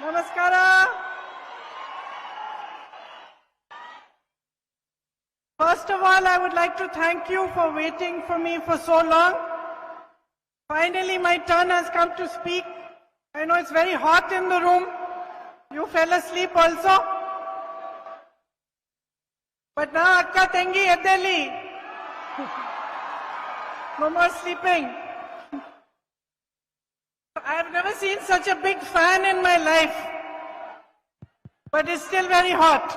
Namaskara. First of all, I would like to thank you for waiting for me for so long. Finally, my turn has come to speak. I know it's very hot in the room. You fell asleep also. But now, Akka Tengi Eddeli. No more sleeping. I have never seen such a big fan in my life. But it's still very hot.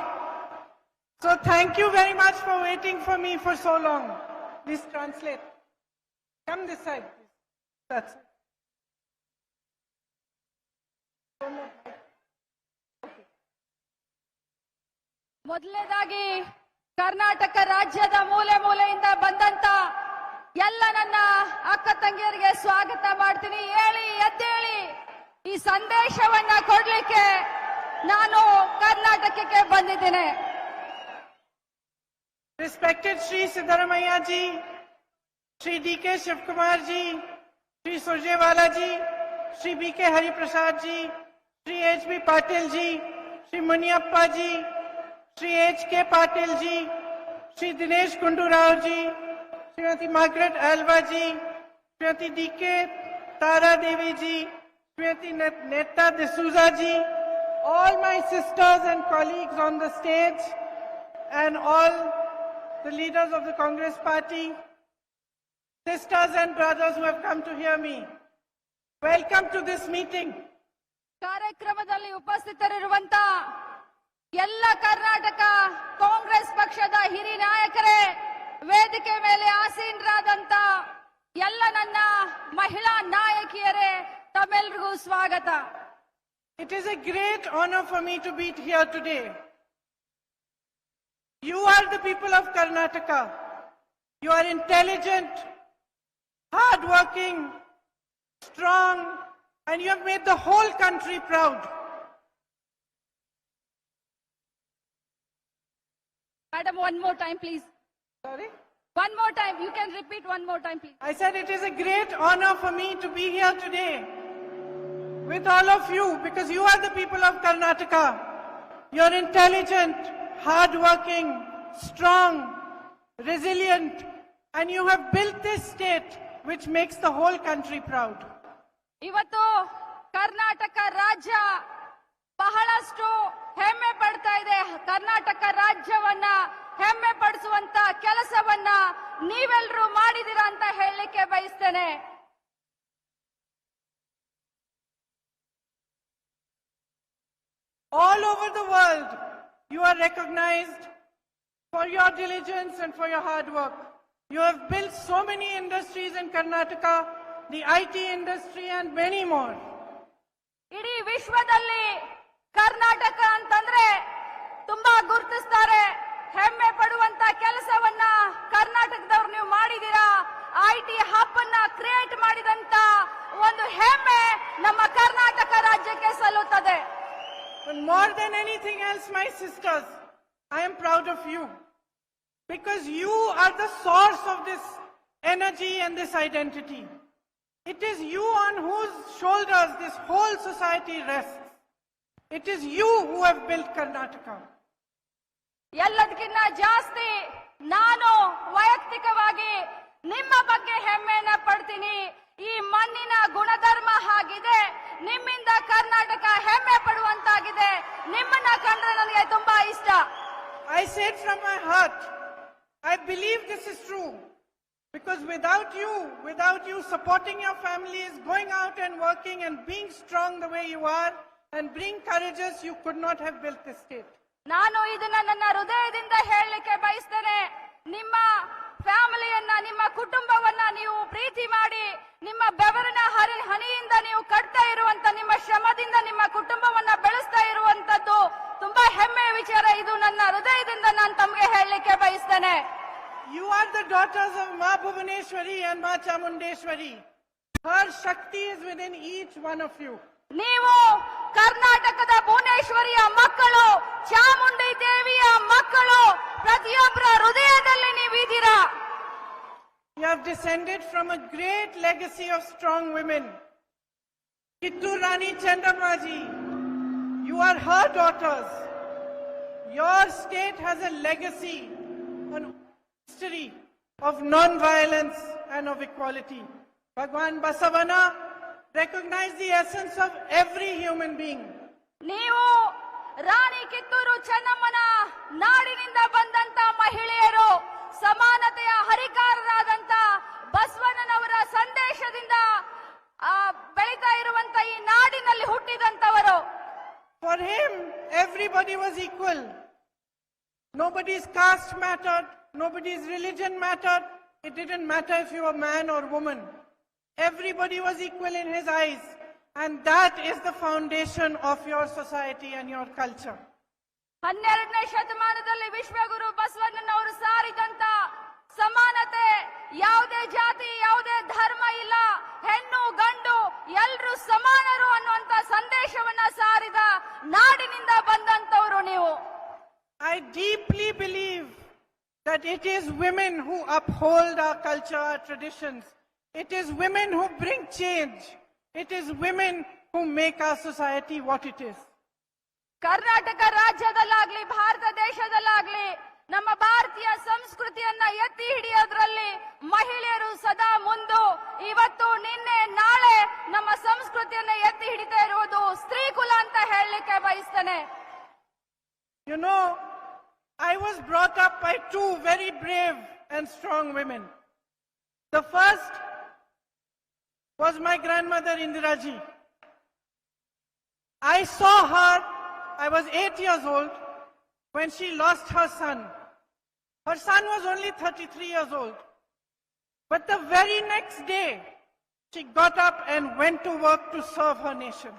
So thank you very much for waiting for me for so long. Please translate. Come this side, please. That's it. ಮೊದಲನೇದಾಗಿ ಕರ್ನಾಟಕ ರಾಜ್ಯದ ಮೂಲೆ ಮೂಲೆಯಿಂದ ಬಂದಂತ ಎಲ್ಲ ನನ್ನ ಅಕ್ಕ ತಂಗಿಯರಿಗೆ ಸ್ವಾಗತ ಮಾಡ್ತೀನಿ. ಹೇಳಿ ಎದ್ದೇಳಿ ಈ ಸಂದೇಶವನ್ನ ಕೊಡ್ಲಿಕ್ಕೆ ನಾನು ಕರ್ನಾಟಕಕ್ಕೆ ಬಂದಿದ್ದೇನೆ. Respected Shri Siddaramaiah ji, Shri D.K. Shivkumar ji, Shri Surjewala ji, Shri B.K. Hari Prasad ji, Shri H.B. Patil ji, Shri Muniappa ji, Shri H.K. Patil ji, Shri Dinesh Kundu Rao ji, Srimati Margaret Alva ji, Srimati D.K. Tara Devi ji, Srimati Netta D'Souza ji, all my sisters and colleagues on the stage, and all the leaders of the Congress party, sisters and brothers who have come to hear me. Welcome to this meeting. ಕಾರ್ಯಕ್ರಮದಲ್ಲಿ ಉಪಸ್ಥಿತರಿರುವಂತ ಎಲ್ಲ ಕರ್ನಾಟಕ ಕಾಂಗ್ರೆಸ್ ಪಕ್ಷದ ಹಿರಿಯ ನಾಯಕರೇ, ವೇದಿಕೆ ಮೇಲೆ ಆಸೀನರಾದಂತ ಎಲ್ಲ ನನ್ನ ಮಹಿಳಾ ನಾಯಕಿಯರೇ, ತಮ್ಮೆಲ್ಲರಿಗೂ ಸ್ವಾಗತ. It is a great honor for me to be here today. You are the people of Karnataka. You are intelligent, hardworking, strong, and you have made the whole country proud. Madam, one more time, please. Sorry? One more time. You can repeat one more time, please. I said it is a great honor for me to be here today with all of you because you are the people of Karnataka. You are intelligent, hardworking, strong, resilient, and you have built this state which makes the whole country proud. ಇವತ್ತು ಕರ್ನಾಟಕ ರಾಜ್ಯ ಬಹಳಷ್ಟು ಹೆಮ್ಮೆ ಪಡ್ತಾ ಇದೆ. ಕರ್ನಾಟಕ ರಾಜ್ಯವನ್ನ ಹೆಮ್ಮೆ ಪಡಿಸುವಂತ ಕೆಲಸವನ್ನ ನೀವೆಲ್ಲರೂ ಮಾಡಿದಿರಾ ಅಂತ ಹೇಳಲಿಕ್ಕೆ ಬಯಸ್ತೇನೆ. All over the world, you are recognized for your diligence and for your hard work. You have built so many industries in Karnataka, the IT industry and many more. ಇಡೀ ವಿಶ್ವದಲ್ಲಿ ಕರ್ನಾಟಕ ಅಂತಂದ್ರೆ ತುಂಬಾ ಗುರುತಿಸ್ತಾರೆ. ಹೆಮ್ಮೆ ಪಡುವಂತ ಕೆಲಸವನ್ನ ಕರ್ನಾಟಕದವ್ರು ನೀವು ಮಾಡಿದೀರಾ. IT ಹಬ್ ಅನ್ನ ಕ್ರಿಯೇಟ್ ಮಾಡಿದಂತ ಒಂದು ಹೆಮ್ಮೆ ನಮ್ಮ ಕರ್ನಾಟಕ ರಾಜ್ಯಕ್ಕೆ ಸಲ್ಲುತ್ತದೆ. But more than anything else, my sisters, I am proud of you because you are the source of this energy and this identity. It is you on whose shoulders this whole society rests. It is you who have built Karnataka. ಎಲ್ಲದಕ್ಕಿಂತ ಜಾಸ್ತಿ ನಾನು ವೈಯಕ್ತಿಕವಾಗಿ ನಿಮ್ಮ ಬಗ್ಗೆ ಹೆಮ್ಮೆಯನ್ನ ಪಡ್ತೀನಿ. ಈ ಮಣ್ಣಿನ ಗುಣಧರ್ಮ ಆಗಿದೆ. ನಿಮ್ಮಿಂದ ಕರ್ನಾಟಕ ಹೆಮ್ಮೆ ಪಡುವಂತಾಗಿದೆ. ನಿಮ್ಮನ್ನ ಕಂಡ್ರೆ ನನಗೆ ತುಂಬಾ ಇಷ್ಟ. I say it from my heart. I believe this is true. Because without you supporting your families, going out and working and being strong the way you are and being courageous, you could not have built this state. ನಾನು ಇದನ್ನ ನನ್ನ ಹೃದಯದಿಂದ ಹೇಳಲಿಕ್ಕೆ ಬಯಸ್ತೇನೆ. ನಿಮ್ಮ ಫ್ಯಾಮಿಲಿಯನ್ನ, ನಿಮ್ಮ ಕುಟುಂಬವನ್ನ ನೀವು ಪ್ರೀತಿ ಮಾಡಿ, ನಿಮ್ಮ ಬೆವರಿನ ಹನಿಯಿಂದ ನೀವು ಕಟ್ತಾ ಇರುವಂತ, ನಿಮ್ಮ ಶ್ರಮದಿಂದ ನಿಮ್ಮ ಕುಟುಂಬವನ್ನ ಬೆಳೆಸ್ತಾ ಇರುವಂತದ್ದು ತುಂಬಾ ಹೆಮ್ಮೆಯ ವಿಚಾರ. ಇದು ನನ್ನ ಹೃದಯದಿಂದ ನಾನು ತಮಗೆ ಹೇಳಲಿಕ್ಕೆ ಬಯಸ್ತೇನೆ. You are the daughters of Ma Bhuvaneshwari and Ma Chamundeshwari. Her Shakti is within each one of you. ನೀವು ಕರ್ನಾಟಕದ ಭುವನೇಶ್ವರಿಯ ಮಕ್ಕಳು, ಚಾಮುಂಡಿ ದೇವಿಯ ಮಕ್ಕಳು, ಪ್ರತಿಯೊಬ್ಬರ ಹೃದಯದಲ್ಲಿ ನೀವಿದ್ದೀರಾ. You have descended from a great legacy of strong women. Kittur Rani Chandamma ji, You are her daughters. Your state has a legacy, an history of non-violence and of equality. Bhagwan Basavana recognized the essence of every human being. ನೀವು ರಾಣಿ ಕಿತ್ತೂರು ಚೆನ್ನಮ್ಮನ ನಾಡಿನಿಂದ ಬಂದಂತ ಮಹಿಳೆಯರು ಸಮಾನತೆಯ ಹರಿಕಾರರಾದಂತ ಬಸವಣ್ಣನವರ ಸಂದೇಶದಿಂದ ಬೆಳೀತಾ ಇರುವಂತ ಈ ನಾಡಿನಲ್ಲಿ ಹುಟ್ಟಿದಂತವರು. For him, everybody was equal. Nobody's caste mattered. Nobody's religion mattered. It didn't matter if you were man or woman. Everybody was equal in his eyes. And that is the foundation of your society and your culture. 12ನೇ ಶತಮಾನದಲ್ಲಿ ವಿಶ್ವಗುರು ಬಸವಣ್ಣನವರು ಸಾರಿದಂತ ಸಮಾನತೆ, ಯಾವುದೇ ಜಾತಿ ಯಾವುದೇ ಧರ್ಮ ಇಲ್ಲ, ಹೆಣ್ಣು ಗಂಡು ಎಲ್ಲರೂ ಸಮಾನರು ಅನ್ನುವಂತ ಸಂದೇಶವನ್ನ ಸಾರಿದ ನಾಡಿನಿಂದ ಬಂದಂತವರು ನೀವು. I deeply believe that it is women who uphold our culture, our traditions. It is women who bring change. It is women who make our society what it is. Karnataka ರಾಜ್ಯದಲ್ಲಾಗ್ಲಿ Bharat ದೇಶದಲ್ಲಾಗ್ಲಿ ನಮ್ಮ ಭಾರತೀಯ ಸಂಸ್ಕೃತಿಯನ್ನ ಎತ್ತಿ ಹಿಡಿಯೋದ್ರಲ್ಲಿ ಮಹಿಳೆಯರು ಸದಾ ಮುಂದು. ಇವತ್ತು ನಿನ್ನೆ ನಾಳೆ ನಮ್ಮ ಸಂಸ್ಕೃತಿಯನ್ನ ಎತ್ತಿ ಹಿಡಿತಾ ಇರುವುದು ಸ್ತ್ರೀ ಕುಲ ಅಂತ ಹೇಳಲಿಕ್ಕೆ ಬಯಸ್ತೇನೆ. You know, I was brought up by two very brave and strong women. The first was my grandmother Indiraji. I saw her, I was 8 years old, when she lost her son. Her son was only 33 years old. But the very next day, she got up and went to work to serve her nation.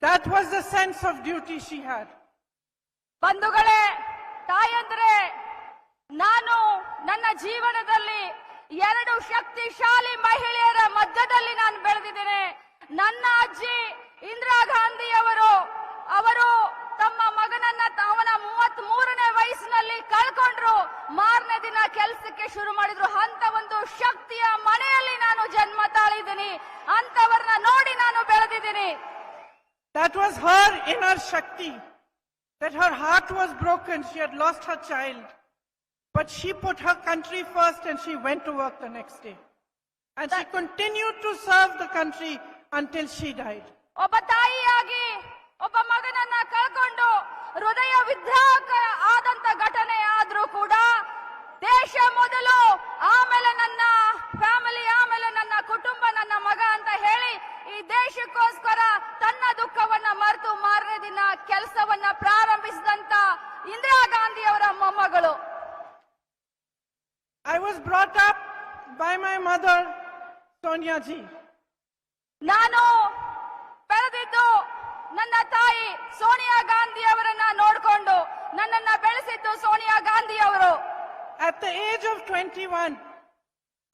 That was the sense of duty she had. ಬಂಧುಗಳೇ, ತಾಯಂದ್ರೆ, ನಾನು ನನ್ನ ಜೀವನದಲ್ಲಿ ಎರಡು ಶಕ್ತಿಶಾಲಿ ಮಹಿಳೆಯರ ಮಧ್ಯದಲ್ಲಿ ನಾನು ಬೆಳೆದಿದ್ದೇನೆ. ನನ್ನ ಅಜ್ಜಿ ಇಂದಿರಾ ಗಾಂಧಿ ಅವರು ತಮ್ಮ ಮಗನನ್ನ ಅವನ 33ನೇ ವಯಸ್ಸಿನಲ್ಲಿ ಕಳ್ಕೊಂಡ್ರು. ಮಾರನೇ ದಿನ ಕೆಲಸಕ್ಕೆ ಶುರು ಮಾಡಿದ್ರು. ಅಂತ ಒಂದು ಶಕ್ತಿಯ ಮನೆಯಲ್ಲಿ ನಾನು ಜನ್ಮ ತಾಳಿದ್ದೀನಿ. ಅಂತವರನ್ನ ನೋಡಿ ನಾನು ಬೆಳೆದಿದ್ದೀನಿ. That was her inner Shakti. That her heart was broken. She had lost her child. But she put her country first and she went to work the next day. And she continued to serve the country until she died. ಒಬ್ಬ ತಾಯಿಯಾಗಿ ಒಬ್ಬ ಮಗನನ್ನ ಕಳ್ಕೊಂಡು ಹೃದಯ ವಿದ್ರಾವಕ ಆದಂತ ಘಟನೆ ಆದ್ರೂ ಕೂಡ ದೇಶ ಮೊದಲು, ಆಮೇಲೆ ನನ್ನ ಫ್ಯಾಮಿಲಿ, ಆಮೇಲೆ ನನ್ನ ಕುಟುಂಬ, ನನ್ನ ಮಗ ಅಂತ ಹೇಳಿ ಈ ದೇಶಕ್ಕೋಸ್ಕರ ತನ್ನ ದುಃಖವನ್ನ ಮರೆತು ಮಾರನೇ ದಿನ ಕೆಲಸವನ್ನ ಪ್ರಾರಂಭಿಸಿದಂತ ಇಂದಿರಾ ಗಾಂಧಿ ಅವರ ಮೊಮ್ಮಗಳು. I was brought up by my mother, Sonia ji. ನಾನು ಬೆಳೆದಿದ್ದು ನನ್ನ ತಾಯಿ ಸೋನಿಯಾ ಗಾಂಧಿ ಅವರನ್ನ ನೋಡಿಕೊಂಡು. ನನ್ನನ್ನ ಬೆಳೆಸಿದ್ದು ಸೋನಿಯಾ ಗಾಂಧಿ ಅವರು. At the age of 21,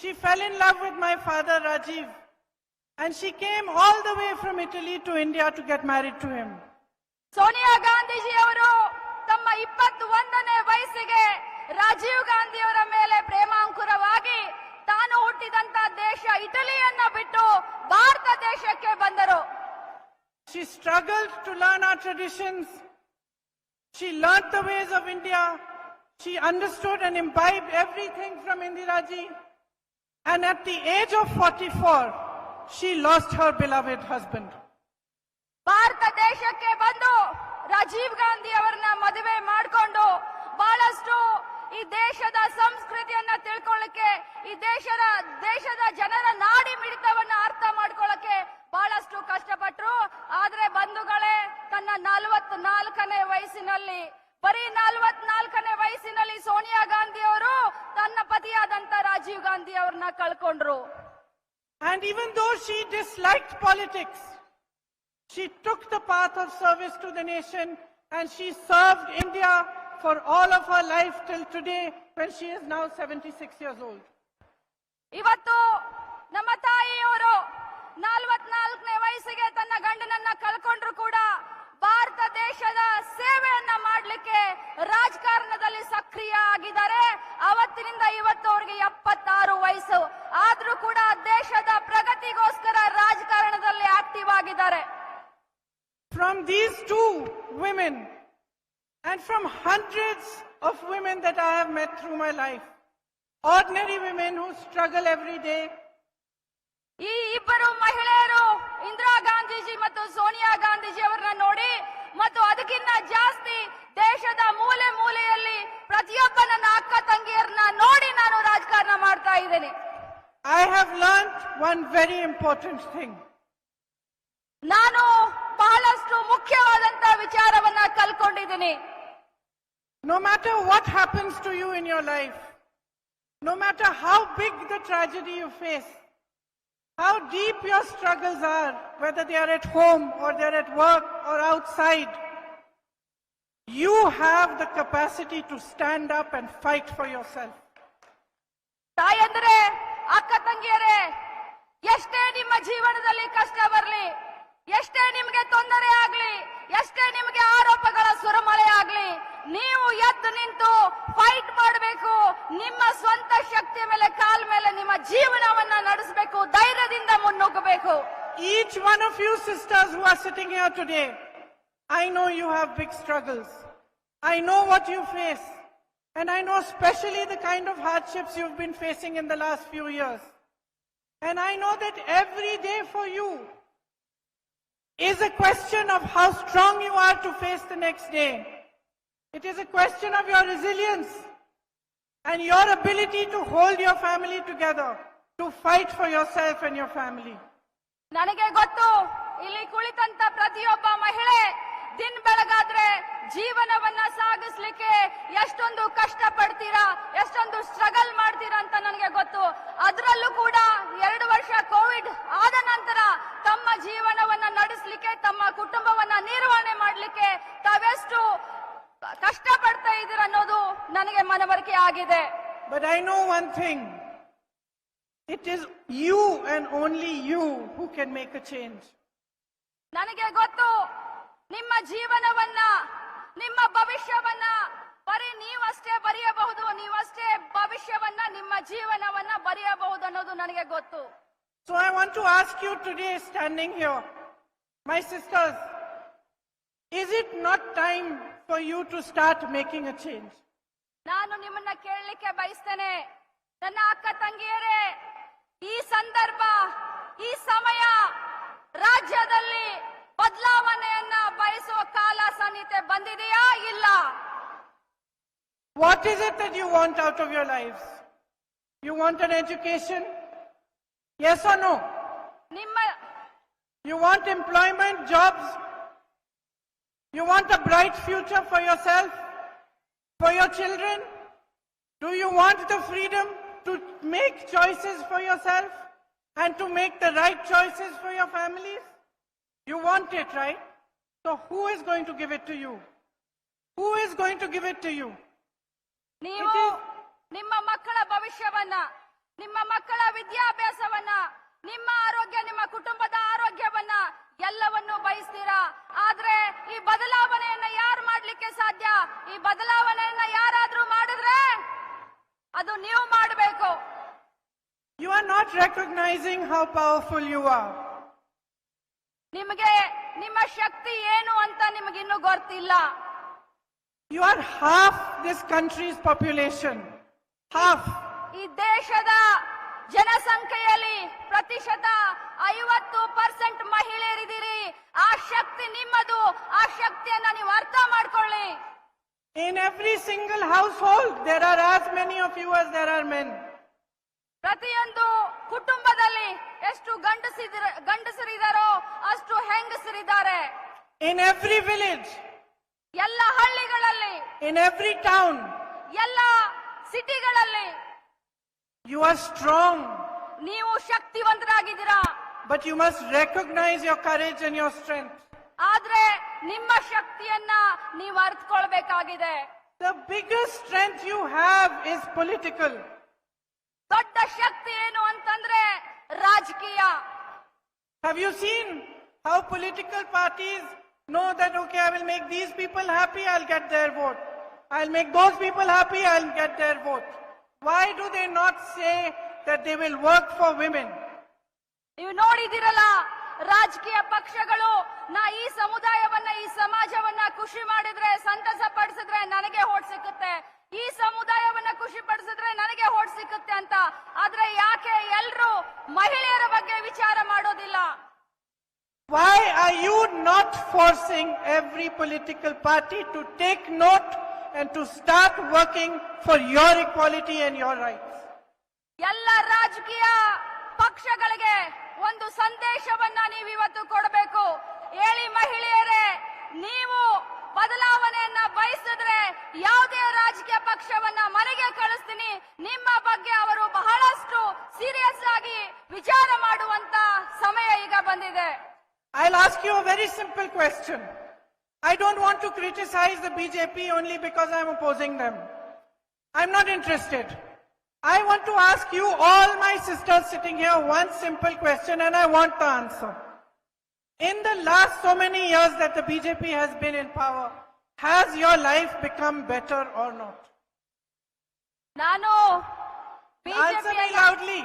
she fell in love with my father, Rajiv. And she came all the way from Italy to India to get married to him. Sonia Gandhiji ಅವರು ತಮ್ಮ 21ನೇ ವಯಸ್ಸಿಗೆ ರಾಜೀವ್ ಗಾಂಧಿ ಅವರ ಮೇಲೆ ಪ್ರೇಮಾಂಕುರವಾಗಿ ತಾನು ಹುಟ್ಟಿದಂತ ದೇಶ ಇಟಲಿಯನ್ನ ಬಿಟ್ಟು ಭಾರತ ದೇಶಕ್ಕೆ ಬಂದರು. She struggled to learn our traditions. She learnt the ways of India. She understood and imbibed everything from Indiraji. And at the age of 44, she lost her beloved husband. Bharat ದೇಶಕ್ಕೆ ಬಂದು ರಾಜೀವ್ ಗಾಂಧಿ ಅವರನ್ನ ಮದುವೆ ಮಾಡಿಕೊಂಡು ಬಹಳಷ್ಟು ಈ ದೇಶದ ಸಂಸ್ಕೃತಿಯನ್ನ ತಿಳ್ಕೊಳ್ಳಕ್ಕೆ, ಈ ದೇಶದ ಜನರ ನಾಡಿ ಮಿಡಿತವನ್ನ ಅರ್ಥ ಮಾಡ್ಕೊಳ್ಳಕ್ಕೆ ಬಹಳಷ್ಟು ಕಷ್ಟಪಟ್ರು. ಆದ್ರೆ ಬಂಧುಗಳೇ, ತನ್ನ 44ನೇ ವಯಸ್ಸಿನಲ್ಲಿ, ಬರೀ 44ನೇ ವಯಸ್ಸಿನಲ್ಲಿ ಸೋನಿಯಾ ಗಾಂಧಿ ಅವರು ತನ್ನ ಪತಿಯಾದಂತ ರಾಜೀವ್ ಗಾಂಧಿ ಅವ್ರನ್ನ ಕಳ್ಕೊಂಡ್ರು. And even though she disliked politics, she took the path of service to the nation and she served India for all of her life till today when she is now 76 years old. ಇವತ್ತು ನಮ್ಮ ತಾಯಿಯವರು 44ನೇ ವಯಸ್ಸಿಗೆ ತನ್ನ ಗಂಡನನ್ನ ಕಳ್ಕೊಂಡ್ರು ಕೂಡ ಭಾರತ ದೇಶದ ಸೇವೆಯನ್ನ ಮಾಡಲಿಕ್ಕೆ ರಾಜಕಾರಣದಲ್ಲಿ ಸಕ್ರಿಯ ಆಗಿದ್ದಾರೆ. ಅವತ್ತಿನಿಂದ ಇವತ್ತು ಅವರಿಗೆ 76 ವಯಸ್ಸು ಆದ್ರೂ ಕೂಡ ದೇಶದ ಪ್ರಗತಿಗೋಸ್ಕರ ರಾಜಕಾರಣದಲ್ಲಿ ಆಕ್ಟಿವ್ ಆಗಿದ್ದಾರೆ. from these two women and from hundreds of women that I have met through my life, ordinary women who struggle every day, ಈ ಇಬ್ಬರು ಮಹಿಳೆಯರು ಇಂದಿರಾ ಗಾಂಧೀಜಿ ಮತ್ತು ಸೋನಿಯಾ ಗಾಂಧೀಜಿ ಅವರನ್ನ ನೋಡಿ ಮತ್ತು ಅದಕ್ಕಿಂತ ಜಾಸ್ತಿ ದೇಶದ ಮೂಲೆ ಮೂಲೆಯಲ್ಲಿ ಪ್ರತಿಯೊಬ್ಬ ನನ್ನ ಅಕ್ಕ ತಂಗಿಯರನ್ನ ನೋಡಿ ನಾನು ರಾಜಕಾರಣ ಮಾಡ್ತಾ ಇದ್ದೇನೆ. I have learned one very important thing. ನಾನು ಬಹಳಷ್ಟು ಮುಖ್ಯವಾದಂತ ವಿಚಾರವನ್ನ ಕಲ್ಕೊಂಡಿದ್ದೀನಿ. No matter what happens to you in your life, no matter how big the tragedy you face, how deep your struggles are, whether they are at home or they're at work or outside, you have the capacity to stand up and fight for yourself. ತಾಯಂದ್ರೆ, ಅಕ್ಕ ತಂಗಿಯರೇ, ಎಷ್ಟೇ ನಿಮ್ಮ ಜೀವನದಲ್ಲಿ ಕಷ್ಟ ಬರಲಿ, ಎಷ್ಟೇ ನಿಮಗೆ ತೊಂದರೆ ಆಗ್ಲಿ, ಎಷ್ಟೇ ನಿಮಗೆ ಆರೋಪಗಳ ಸುರಮಳೆ ಆಗ್ಲಿ, ನೀವು ಎದ್ದು ನಿಂತು ಫೈಟ್ ಮಾಡಬೇಕು. ನಿಮ್ಮ ಸ್ವಂತ ಶಕ್ತಿಯ ಮೇಲೆ ಕಾಲ ಮೇಲೆ ನಿಮ್ಮ ಜೀವನವನ್ನ ನಡೆಸಬೇಕು, ಧೈರ್ಯದಿಂದ ಮುನ್ನುಗ್ಗಬೇಕು. Each one of you sisters who are sitting here today, I know you have big struggles. I know what you face. And I know especially the kind of hardships you've been facing in the last few years. And I know that every day for you is a question of how strong you are to face the next day. It is a question of your resilience and your ability to hold your family together, to fight for yourself and your family. ನನಗೆ ಗೊತ್ತು, ಇಲ್ಲಿ ಕುಳಿತಂತ ಪ್ರತಿಯೊಬ್ಬ ಮಹಿಳೆ ದಿನ ಬೆಳಗಾದ್ರೆ ಜೀವನವನ್ನ ಸಾಗಿಸ್ಲಿಕ್ಕೆ ಎಷ್ಟೊಂದು ಕಷ್ಟ ಪಡ್ತೀರಾ, ಎಷ್ಟೊಂದು ಸ್ಟ್ರಗಲ್ ಮಾಡ್ತೀರಾ ಅಂತ ನನಗೆ ಗೊತ್ತು. ಅದರಲ್ಲೂ ಕೂಡ 2 ವರ್ಷ ಕೋವಿಡ್ ಆದ ನಂತರ ತಮ್ಮ ಜೀವನವನ್ನ ನಡೆಸಲಿಕ್ಕೆ, ತಮ್ಮ ಕುಟುಂಬವನ್ನ ನಿರ್ವಹಣೆ ಮಾಡಲಿಕ್ಕೆ ತಾವೆಷ್ಟು ಕಷ್ಟ ಪಡ್ತಾ ಇದ್ದೀರ ಅನ್ನೋದು ನನಗೆ ಮನವರಿಕೆ ಆಗಿದೆ. But I know one thing. It is you and only you who can make a change. ನನಗೆ ಗೊತ್ತು, ನಿಮ್ಮ ಜೀವನವನ್ನ, ನಿಮ್ಮ ಭವಿಷ್ಯವನ್ನ ಬರೀ ನೀವಷ್ಟೇ ಬರೆಯಬಹುದು, ನೀವಷ್ಟೇ ಭವಿಷ್ಯವನ್ನ, ನಿಮ್ಮ ಜೀವನವನ್ನ ಬರೆಯಬಹುದು ಅನ್ನೋದು ನನಗೆ ಗೊತ್ತು. So I want to ask you today, standing here, my sisters, is it not time for you to start making a change? ನಾನು ನಿಮ್ಮನ್ನ ಕೇಳಲಿಕ್ಕೆ ಬಯಸ್ತೇನೆ, ನನ್ನ ಅಕ್ಕ ತಂಗಿಯರೇ, ಈ ಸಂದರ್ಭ, ಈ ಸಮಯ ರಾಜ್ಯದಲ್ಲಿ ಬದಲಾವಣೆಯನ್ನ ಬಯಸುವ ಕಾಲ ಸನ್ನಿಹಿತ ಬಂದಿದೆಯಾ ಇಲ್ಲ? What is it that you want out of your lives? You want an education? Yes or no? ನಿಮ್ಮ You want employment, jobs? You want a bright future for yourself, for your children? Do you want the freedom to make choices for yourself and to make the right choices for your families? You want it, right? So who is going to give it to you? Who is going to give it to you? ನೀವು ನಿಮ್ಮ ಮಕ್ಕಳ ಭವಿಷ್ಯವನ್ನ, ನಿಮ್ಮ ಮಕ್ಕಳ ವಿದ್ಯಾಭ್ಯಾಸವನ್ನ, ನಿಮ್ಮ ಆರೋಗ್ಯ, ನಿಮ್ಮ ಕುಟುಂಬದ ಆರೋಗ್ಯವನ್ನ ಎಲ್ಲವನ್ನೂ ಬಯಸ್ತೀರಾ. ಆದ್ರೆ ಈ ಬದಲಾವಣೆಯನ್ನ ಯಾರು ಮಾಡ್ಲಿಕ್ಕೆ ಸಾಧ್ಯ? ಈ ಬದಲಾವಣೆಯನ್ನ ಯಾರಾದ್ರೂ ಮಾಡಿದ್ರೆ ಅದು ನೀವು ಮಾಡಬೇಕು. You are not recognizing how powerful you are. ನಿಮಗೆ ನಿಮ್ಮ ಶಕ್ತಿ ಏನು ಅಂತ ನಿಮಗಿನ್ನೂ ಗೊತ್ತಿಲ್ಲ. You are half this country's population. Half. ಈ ದೇಶದ ಜನಸಂಖ್ಯೆಯಲ್ಲಿ ಪ್ರತಿಶತ 50% ಮಹಿಳೆಯರಿದ್ದೀರಿ. ಆ ಶಕ್ತಿ ನಿಮ್ಮದು. ಆ ಶಕ್ತಿಯನ್ನ ನೀವು ಅರ್ಥ ಮಾಡ್ಕೊಳ್ಳಿ. In every single household, there are as many of you as there are men. ಪ್ರತಿಯೊಂದು ಕುಟುಂಬದಲ್ಲಿ ಎಷ್ಟು ಗಂಡಸರಿದ್ದಾರೋ ಅಷ್ಟು ಹೆಂಗಸರಿದ್ದಾರೆ. In every village, ಎಲ್ಲ ಹಳ್ಳಿಗಳಲ್ಲಿ, in every town, ಎಲ್ಲ ಸಿಟಿಗಳಲ್ಲಿ you are strong. ನೀವು ಶಕ್ತಿವಂತರಾಗಿದ್ದೀರಾ. But you must recognize your courage and your strength. ಆದ್ರೆ ನಿಮ್ಮ ಶಕ್ತಿಯನ್ನ ನೀವು ಅರ್ಥಕೊಳ್ಬೇಕಾಗಿದೆ. The biggest strength you have is political. ದೊಡ್ಡ ಶಕ್ತಿ ಏನು ಅಂತಂದ್ರೆ ರಾಜಕೀಯ. Have you seen how political parties know that, okay, I will make these people happy, I'll get their vote. I'll make those people happy, I'll get their vote. Why do they not say that they will work for women? ನೀವು ನೋಡಿದಿರಲ್ಲ, ರಾಜಕೀಯ ಪಕ್ಷಗಳು ಈ ಸಮುದಾಯವನ್ನ ಈ ಸಮಾಜವನ್ನ ಖುಷಿ ಮಾಡಿದ್ರೆ ಸಂತಸ ಪಡಿಸಿದ್ರೆ ನನಗೆ ಓಟ್ ಸಿಕ್ಕುತ್ತೆ, ಈ ಸಮುದಾಯವನ್ನ ಖುಷಿ ಪಡಿಸಿದ್ರೆ ನನಗೆ ಓಟ್ ಸಿಕ್ಕುತ್ತೆ ಅಂತ. ಆದ್ರೆ ಯಾಕೆ ಎಲ್ರು ಮಹಿಳೆಯರ ಬಗ್ಗೆ ವಿಚಾರ ಮಾಡೋದಿಲ್ಲ? Why are you not forcing every political party to take note and to start working for your equality and your rights? ಎಲ್ಲ ರಾಜಕೀಯ ಪಕ್ಷಗಳಿಗೆ ಒಂದು ಸಂದೇಶವನ್ನ ನೀವು ಇವತ್ತು ಕೊಡಬೇಕು. ಹೇಳಿ ಮಹಿಳೆಯರೇ, ನೀವು ಬದಲಾವಣೆಯನ್ನ ಬಯಸಿದ್ರೆ ಯಾವುದೇ ರಾಜಕೀಯ ಪಕ್ಷವನ್ನ ಮನೆಗೆ ಕಳಿಸ್ತೀನಿ. ನಿಮ್ಮ ಬಗ್ಗೆ ಅವರು ಬಹಳಷ್ಟು ಸೀರಿಯಸ್ ಆಗಿ ವಿಚಾರ ಮಾಡುವಂತ ಸಮಯ ಈಗ ಬಂದಿದೆ. I'll ask you a very simple question. I don't want to criticize the BJP only because I'm opposing them. I'm not interested. I want to ask you, all my sisters sitting here, one simple question, and I want the answer. In the last so many years that the BJP has been in power, has your life become better or not? ನಾನು Answer me loudly.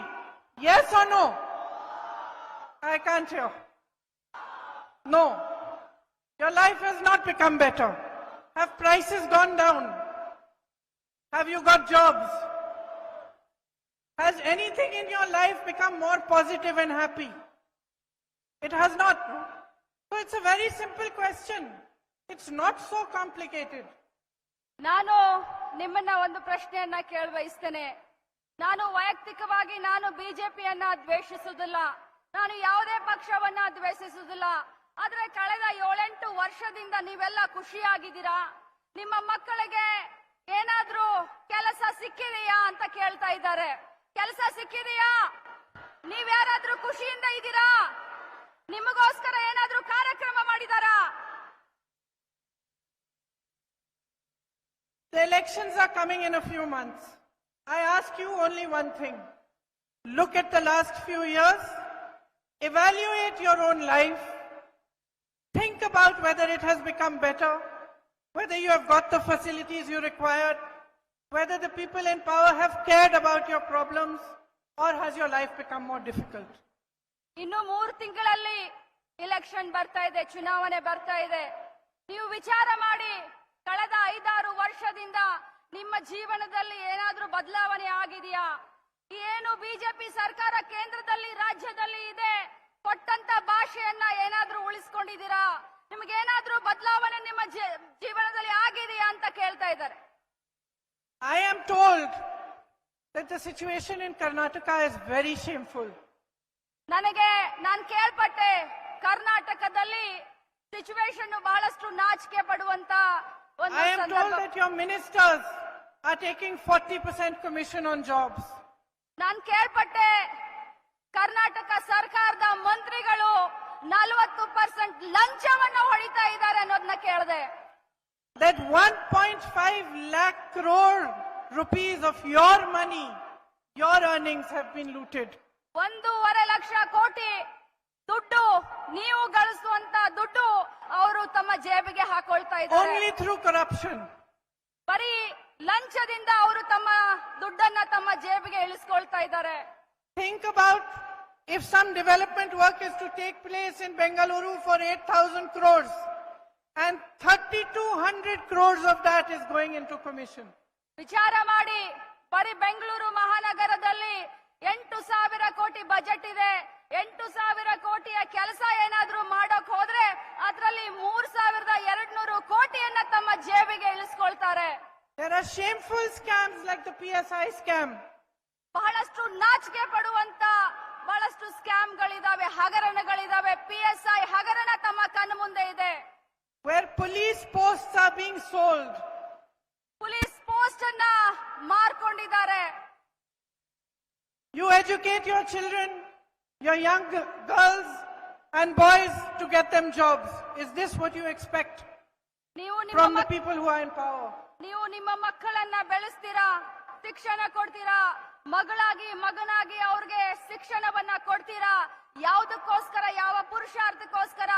Yes or no? I can't hear. No. Your life has not become better. Have prices gone down? Have you got jobs? Has anything in your life become more positive and happy? It has not. So it's a very simple question. It's not so complicated. ನಾನು ನಿಮ್ಮನ್ನ ಒಂದು ಪ್ರಶ್ನೆಯನ್ನ ಕೇಳಬಯಸ್ತೇನೆ. ನಾನು ವೈಯಕ್ತಿಕವಾಗಿ ನಾನು ಬಿಜೆಪಿಯನ್ನ ದ್ವೇಷಿಸುವುದಿಲ್ಲ, ನಾನು ಯಾವುದೇ ಪಕ್ಷವನ್ನ ದ್ವೇಷಿಸುವುದಿಲ್ಲ. ಆದ್ರೆ ಕಳೆದ 7-8 ವರ್ಷದಿಂದ ನೀವೆಲ್ಲ ಖುಷಿಯಾಗಿದ್ದೀರಾ? ನಿಮ್ಮ ಮಕ್ಕಳಿಗೆ ಏನಾದ್ರೂ ಕೆಲಸ ಸಿಕ್ಕಿದೆಯಾ ಅಂತ ಕೇಳ್ತಾ ಇದ್ದಾರೆ. ಕೆಲಸ ಸಿಕ್ಕಿದೆಯಾ? ನೀವ್ಯಾರಾದ್ರೂ ಖುಷಿಯಿಂದ ಇದ್ದೀರಾ? ನಿಮಗೋಸ್ಕರ ಏನಾದ್ರೂ ಕಾರ್ಯಕ್ರಮ ಮಾಡಿದಾರಾ? The elections are coming in a few months. I ask you only one thing. Look at the last few years. Evaluate your own life. Think about whether it has become better, whether you have got the facilities you required, whether the people in power have cared about your problems, or has your life become more difficult? ಇನ್ನು 3 ತಿಂಗಳಲ್ಲಿ election ಬರ್ತಾ ಇದೆ, ಚುನಾವಣೆ ಬರ್ತಾ ಇದೆ. ನೀವು ವಿಚಾರ ಮಾಡಿ, ಕಳೆದ 5-6 ವರ್ಷದಿಂದ ನಿಮ್ಮ ಜೀವನದಲ್ಲಿ ಏನಾದ್ರೂ ಬದಲಾವಣೆ ಆಗಿದೆಯಾ? ಏನು ಬಿಜೆಪಿ ಸರ್ಕಾರ ಕೇಂದ್ರದಲ್ಲಿ ರಾಜ್ಯದಲ್ಲಿ ಇದೆ, ಕೊಟ್ಟಂತ ಭಾಷೆಯನ್ನ ಏನಾದ್ರೂ ಉಳಿಸ್ಕೊಂಡಿದ್ದೀರಾ? ನಿಮಗೇನಾದ್ರೂ ಬದಲಾವಣೆ ನಿಮ್ಮ ಜೀವನದಲ್ಲಿ ಆಗಿದೆಯಾ ಅಂತ ಕೇಳ್ತಾ ಇದ್ದಾರೆ. I am told that the situation in Karnataka is very shameful. ನಾನು ಕೇಳ್ಪಟ್ಟೆ, ಕರ್ನಾಟಕದಲ್ಲಿ ಸಿಚುವೇಶನ್ ಬಹಳಷ್ಟು ನಾಚಿಕೆ ಪಡುವಂತ ಒಂದು I am told ಸಂದರ್ಭ. that your ministers are taking 40% commission on jobs. ನಾನು ಕೇಳ್ಪಟ್ಟೆ, ಕರ್ನಾಟಕ ಸರ್ಕಾರದ ಮಂತ್ರಿಗಳು 40% ಲಂಚವನ್ನ ಹೊಡಿತಾ ಇದ್ದಾರೆ ಅನ್ನೋದನ್ನ ಕೇಳಿದೆ. That 1.5 lakh crore rupees of your money, your earnings have been looted. 1.5 lakh ಕೋಟಿ ದುಡ್ಡು, ನೀವು ಗಳಿಸುವಂತ ದುಡ್ಡು ಅವರು ತಮ್ಮ ಜೇಬಿಗೆ ಹಾಕೊಳ್ತಾ ಇದ್ದಾರೆ. Only through corruption. ಬರೀ ಲಂಚದಿಂದ ಅವರು ತಮ್ಮ ದುಡ್ಡನ್ನ ತಮ್ಮ ಜೇಬಿಗೆ ಇಳಿಸ್ಕೊಳ್ತಾ ಇದ್ದಾರೆ. Think about if some development work is to take place in Bangaluru for 8,000 crores and 3,200 crores of that is going into commission. ವಿಚಾರ ಮಾಡಿ, ಬರೀ ಬೆಂಗಳೂರು ಮಹಾನಗರದಲ್ಲಿ 8,000 ಕೋಟಿ ಬಜೆಟ್ ಇದೆ. 8,000 ಕೋಟಿಯ ಕೆಲಸ ಏನಾದ್ರೂ ಮಾಡೋಕ್ ಹೋದ್ರೆ ಅದರಲ್ಲಿ 3,200 ಕೋಟಿಯನ್ನ ತಮ್ಮ ಜೇಬಿಗೆ ಇಳಿಸ್ಕೊಳ್ತಾರೆ. There are shameful scams like the PSI scam. ಬಹಳಷ್ಟು ನಾಚಿಕೆ ಪಡುವಂತ ಬಹಳಷ್ಟು ಸ್ಕ್ಯಾಮ್ಗಳಿದಾವೆ, ಹಗರಣಗಳಿದಾವೆ. PSI ಹಗರಣ ತಮ್ಮ ಕಣ್ಣು ಮುಂದೆ ಇದೆ. Where police posts are being sold. Police post ಅನ್ನ ಮಾರ್ಕೊಂಡಿದ್ದಾರೆ. You educate your children, your young girls and boys to get them jobs. Is this what you expect from the people who are in power? ನೀವು ನಿಮ್ಮ ಮಕ್ಕಳನ್ನ ಬೆಳೆಸ್ತೀರಾ, ಶಿಕ್ಷಣ ಕೊಡ್ತೀರಾ, ಮಗಳಾಗಿ ಮಗನಾಗಿ ಅವ್ರಿಗೆ ಶಿಕ್ಷಣವನ್ನ ಕೊಡ್ತೀರಾ. ಯಾವುದಕ್ಕೋಸ್ಕರ, ಯಾವ ಪುರುಷಾರ್ಥಕ್ಕೋಸ್ಕರ?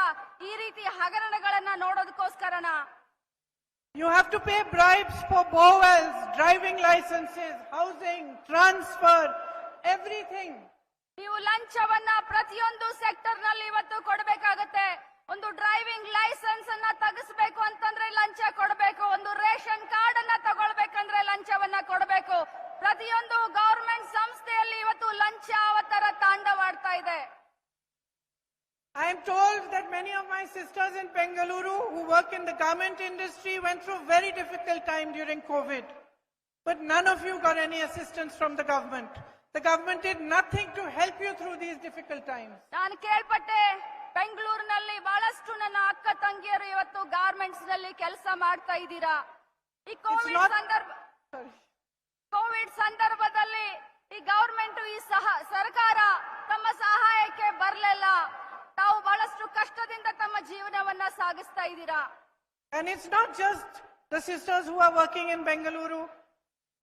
ಈ ರೀತಿ ಹಗರಣಗಳನ್ನ ನೋಡೋದಕ್ಕೋಸ್ಕರನಾ? You have to pay bribes for bowels, driving licenses, housing, transfer, everything. ನೀವು ಲಂಚವನ್ನ ಪ್ರತಿಯೊಂದು ಸೆಕ್ಟರ್ ನಲ್ಲಿ ಇವತ್ತು ಕೊಡಬೇಕಾಗತ್ತೆ. ಒಂದು ಡ್ರೈವಿಂಗ್ ಲೈಸೆನ್ಸ್ ಅನ್ನ ತೆಗಿಸ್ಬೇಕು ಅಂತಂದ್ರೆ ಲಂಚ ಕೊಡಬೇಕು, ಒಂದು ರೇಷನ್ ಕಾರ್ಡ್ ಅನ್ನ ತಗೊಳ್ಬೇಕಂದ್ರೆ ಲಂಚವನ್ನ ಕೊಡಬೇಕು. ಪ್ರತಿಯೊಂದು ಗವರ್ಮೆಂಟ್ ಸಂಸ್ಥೆಯಲ್ಲಿ ಇವತ್ತು ಲಂಚಾವತಾರ ತಾಂಡವಾಡ್ತಾ ಇದೆ. I am told that many of my sisters in Bangaluru who work in the garment industry went through a very difficult time during COVID. But none of you got any assistance from the government. The government did nothing to help you through these difficult times. ನಾನು ಕೇಳ್ಪಟ್ಟೆ, ಬೆಂಗಳೂರಿನಲ್ಲಿ ಬಹಳಷ್ಟು ನನ್ನ ಅಕ್ಕ ತಂಗಿಯರು ಇವತ್ತು garments ನಲ್ಲಿ ಕೆಲಸ ಮಾಡ್ತಾ ಇದ್ದೀರಾ. ಈ ಕೋವಿಡ್ ಸಂದರ್ಭದಲ್ಲಿ ಈ ಗವರ್ಮೆಂಟ್ ಈ ಸರ್ಕಾರ ತಮ್ಮ ಸಹಾಯಕ್ಕೆ ಬರಲಿಲ್ಲ. ತಾವು ಬಹಳಷ್ಟು ಕಷ್ಟದಿಂದ ತಮ್ಮ ಜೀವನವನ್ನ ಸಾಗಿಸ್ತಾ ಇದ್ದೀರಾ. And it's not just the sisters who are working in Bangalore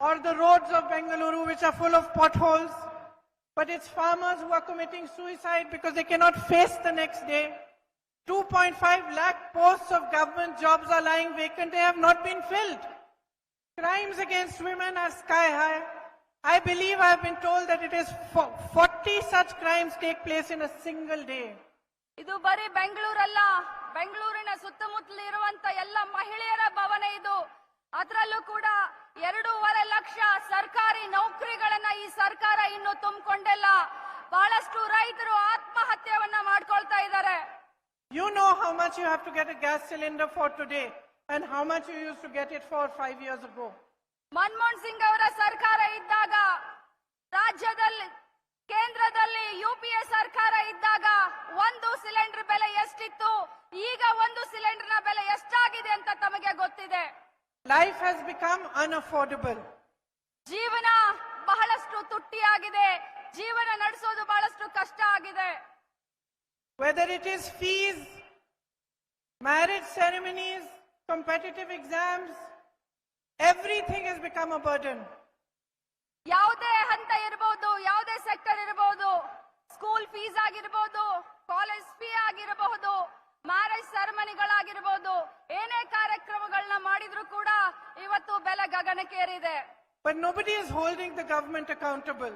or the roads of Bangalore which are full of potholes, but it's farmers who are committing suicide because they cannot face the next day. 2.5 lakh posts of government jobs are lying vacant. They have not been filled. Crimes against women are sky high. I believe I have been told that it is 40 such crimes take place in a single day. ಇದು ಬರೀ ಬೆಂಗಳೂರಲ್ಲ, ಬೆಂಗಳೂರಿನ ಸುತ್ತಮುತ್ತಲು ಇರುವಂತ ಎಲ್ಲ ಮಹಿಳೆಯರ ಭವನ ಇದು. ಅದರಲ್ಲೂ ಕೂಡ 2.5 ಲಕ್ಷ ಸರ್ಕಾರಿ ನೌಕರಿಗಳನ್ನ ಈ ಸರ್ಕಾರ ಇನ್ನು ತುಂಬಿಕೊಂಡಿಲ್ಲ. ಬಹಳಷ್ಟು ರೈತರು ಆತ್ಮಹತ್ಯೆಯನ್ನ ಮಾಡ್ಕೊಳ್ತಾ ಇದ್ದಾರೆ. You know how much you have to get a gas cylinder for today and how much you used to get it for 5 years ago. Manmohan Singh ಅವರ ಸರ್ಕಾರ ಇದ್ದಾಗ, ರಾಜ್ಯದಲ್ಲಿ ಕೇಂದ್ರದಲ್ಲಿ ಯುಪಿಎ ಸರ್ಕಾರ ಇದ್ದಾಗ ಒಂದು ಸಿಲಿಂಡರ್ ಬೆಲೆ ಎಷ್ಟಿತ್ತು, ಈಗ ಒಂದು ಸಿಲಿಂಡರ್ನ ಬೆಲೆ ಎಷ್ಟಾಗಿದೆ ಅಂತ ತಮಗೆ ಗೊತ್ತಿದೆ. Life has become unaffordable. ಜೀವನ ಬಹಳಷ್ಟು ತುಟ್ಟಿಯಾಗಿದೆ. ಜೀವನ ನಡೆಸೋದು ಬಹಳಷ್ಟು ಕಷ್ಟ ಆಗಿದೆ. Whether it is fees, marriage ceremonies, competitive exams, everything has become a burden. ಯಾವುದೇ ಹಂತ ಇರಬಹುದು, ಯಾವುದೇ ಸೆಕ್ಟರ್ ಇರಬಹುದು, ಸ್ಕೂಲ್ ಫೀಸ್ ಆಗಿರಬಹುದು, ಕಾಲೇಜ್ ಫೀ ಆಗಿರಬಹುದು, ಮ್ಯಾರೇಜ್ ಸೆರೆಮನಿಗಳಾಗಿರಬಹುದು, ಏನೇ ಕಾರ್ಯಕ್ರಮಗಳನ್ನ ಮಾಡಿದ್ರು ಕೂಡ ಇವತ್ತು ಬೆಲೆ ಗಗನಕ್ಕೇರಿದೆ. But nobody is holding the government accountable.